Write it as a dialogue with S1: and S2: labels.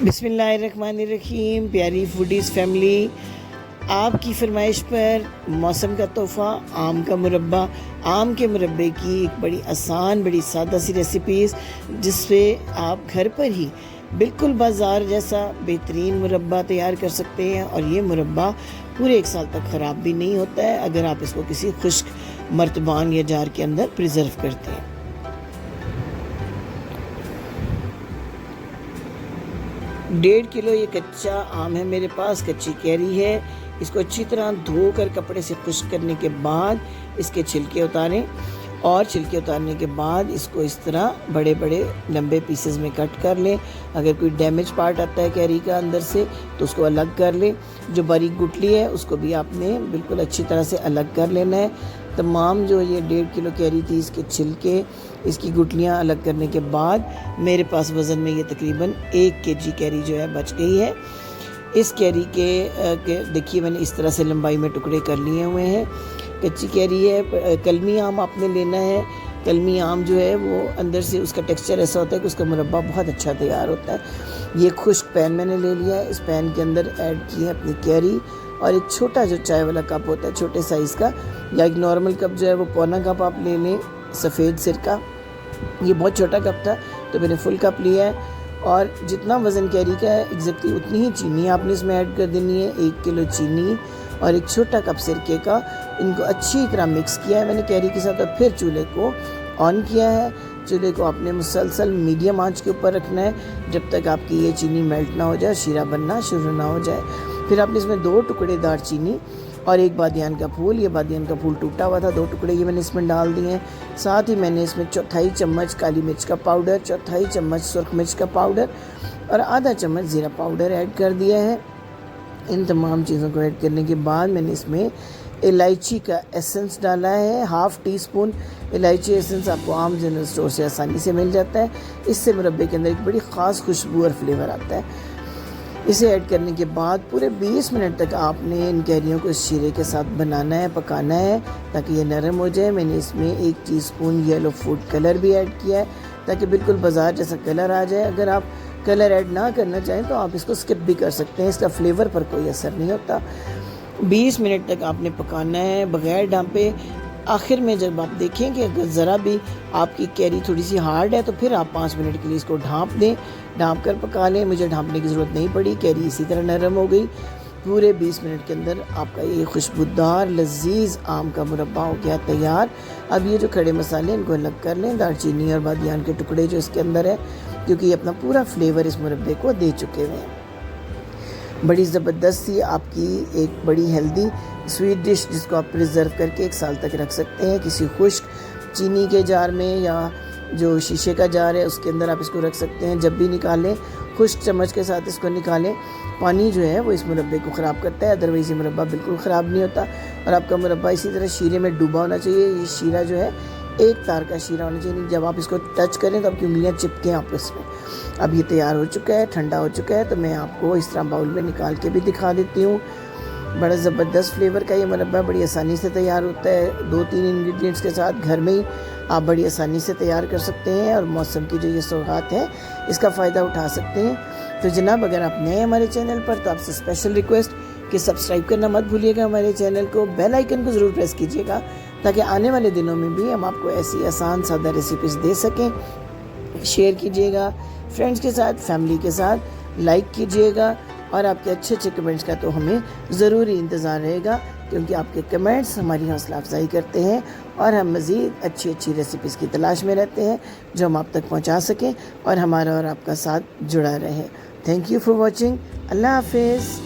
S1: बिस्मिल्लाहिर्रहमानिर्रहीम। प्यारी foodies family, आपकी फरमाइश पर मौसम का तोहफ़ा आम का मुरब्बा। आम के मुरब्बे की एक बड़ी आसान, बड़ी सादा सी रेसिपीज़, जिससे आप घर पर ही बिल्कुल बाज़ार जैसा बेहतरीन मुरब्बा तैयार कर सकते हैं। और ये मुरब्बा पूरे 1 साल तक ख़राब भी नहीं होता है अगर आप इसको किसी खुश्क मर्तबान या जार के अंदर प्रिज़र्व करते हैं। 1.5 किलो ये कच्चा आम है मेरे पास, कच्ची कैरी है। इसको अच्छी तरह धोकर कपड़े से खुश्क करने के बाद इसके छिलके उतारें, और छिलके उतारने के बाद इसको इस तरह बड़े बड़े लंबे पीसेस में कट कर लें। अगर कोई डैमेज पार्ट आता है कैरी का अंदर से तो उसको अलग कर लें। जो बारीक गुठली है उसको भी आपने बिल्कुल अच्छी तरह से अलग कर लेना है। तमाम जो ये 1.5 किलो कैरी थी, इसके छिलके, इसकी गुठलियाँ अलग करने के बाद मेरे पास वज़न में ये तकरीबन 1 केजी कैरी जो है बच गई है। इस कैरी के देखिए मैंने इस तरह से लंबाई में टुकड़े कर लिए हुए हैं। कच्ची कैरी है। कलमी आम आपने लेना है। कलमी आम जो है वो अंदर से उसका टेक्सचर ऐसा होता है कि उसका मुरब्बा बहुत अच्छा तैयार होता है। ये खुश्क पैन मैंने ले लिया है। इस पैन के अंदर ऐड की है अपनी कैरी, और एक छोटा जो चाय वाला कप होता है छोटे साइज़ का, या एक नॉर्मल कप जो है वो पौना कप आप ले लें सफ़ेद सिरका। ये बहुत छोटा कप था तो मैंने फुल कप लिया है। और जितना वज़न कैरी का है एग्जैक्टली उतनी ही चीनी आपने इसमें ऐड कर देनी है। 1 किलो चीनी और एक छोटा कप सिरके का, इनको अच्छी तरह मिक्स किया है मैंने कैरी के साथ। और फिर चूल्हे को ऑन किया है। चूल्हे को आपने मुसलसल मीडियम आंच के ऊपर रखना है जब तक आपकी ये चीनी मेल्ट ना हो जाए, शीरा बनना शुरू ना हो जाए। फिर आपने इसमें 2 टुकड़े दालचीनी और 1 बादियान का फूल, ये बादियान का फूल टूटा हुआ था, 2 टुकड़े ये मैंने इसमें डाल दिए हैं। साथ ही मैंने इसमें 1/4 चम्मच काली मिर्च का पाउडर, 1/4 चम्मच सुरख मिर्च का पाउडर और आधा चम्मच ज़ीरा पाउडर ऐड कर दिया है। इन तमाम चीज़ों को ऐड करने के बाद मैंने इसमें इलायची का एसेंस डाला है। 1/2 टीस्पून इलायची एसेंस आपको आम जनरल स्टोर से आसानी से मिल जाता है। इससे मुरब्बे के अंदर एक बड़ी ख़ास खुशबू और फ्लेवर आता है। इसे ऐड करने के बाद पूरे 20 मिनट तक आपने इन कैरियों को इस शीरे के साथ बनाना है, पकाना है ताकि ये नरम हो जाए। मैंने इसमें 1 टीस्पून येलो फूड कलर भी ऐड किया है ताकि बिल्कुल बाजार जैसा कलर आ जाए। अगर आप कलर ऐड ना करना चाहें तो आप इसको स्किप भी कर सकते हैं, इसका फ्लेवर पर कोई असर नहीं होता। 20 मिनट तक आपने पकाना है बग़ैर ढाँपे। आखिर में जब आप देखें कि अगर ज़रा भी आपकी कैरी थोड़ी सी हार्ड है तो फिर आप 5 मिनट के लिए इसको ढाँप दें, ढाँप कर पका लें। मुझे ढाँपने की ज़रूरत नहीं पड़ी, कैरी इसी तरह नरम हो गई। पूरे 20 मिनट के अंदर आपका ये खुशबूदार लजीज आम का मुरब्बा हो गया तैयार। अब ये जो खड़े मसाले इनको अलग कर लें, दालचीनी और बादियान के टुकड़े जो इसके अंदर है, क्योंकि ये अपना पूरा फ्लेवर इस मुरब्बे को दे चुके हुए हैं। बड़ी ज़बरदस्त सी आपकी एक बड़ी हेल्दी स्वीट डिश जिसको आप प्रिजर्व करके 1 साल तक रख सकते हैं। किसी खुश्क चीनी के जार में या जो शीशे का जार है उसके अंदर आप इसको रख सकते हैं। जब भी निकालें खुश्क चम्मच के साथ इसको निकालें। पानी जो है वो इस मुरब्बे को ख़राब करता है, अदरवाइज़ ये मुरब्बा बिल्कुल ख़राब नहीं होता। और आपका मुरब्बा इसी तरह शीरे में डूबा होना चाहिए। ये शीरा जो है 1 तार का शीरा होना चाहिए। जब आप इसको टच करें तो आपकी उंगलियां चिपकें आपस में। अब ये तैयार हो चुका है, ठंडा हो चुका है, तो मैं आपको इस तरह बाउल में निकाल के भी दिखा देती हूँ। बड़ा ज़बरदस्त फ्लेवर का ये मुरब्बा बड़ी आसानी से तैयार होता है। 2-3 इंग्रेडिएंट्स के साथ घर में ही आप बड़ी आसानी से तैयार कर सकते हैं और मौसम की जो ये सौगात है इसका फ़ायदा उठा सकते हैं। तो जनाब, अगर आप नए हमारे चैनल पर तो आपसे स्पेशल रिक्वेस्ट कि सब्सक्राइब करना मत भूलिएगा हमारे चैनल को। बेल आइकन को ज़रूर प्रेस कीजिएगा ताकि आने वाले दिनों में भी हम आपको ऐसी आसान सादा रेसिपीज़ दे सकें। शेयर कीजिएगा फ्रेंड्स के साथ, फैमिली के साथ, लाइक कीजिएगा। और आपके अच्छे अच्छे कमेंट्स का तो हमें ज़रूरी इंतज़ार रहेगा, क्योंकि आपके कमेंट्स हमारी हौसला अफजाई करते हैं और हम मज़ीद अच्छी अच्छी रेसिपीज़ की तलाश में रहते हैं जो हम आप तक पहुंचा सकें और हमारा और आपका साथ जुड़ा रहे। Thank you for watching. अल्लाह हाफिज़।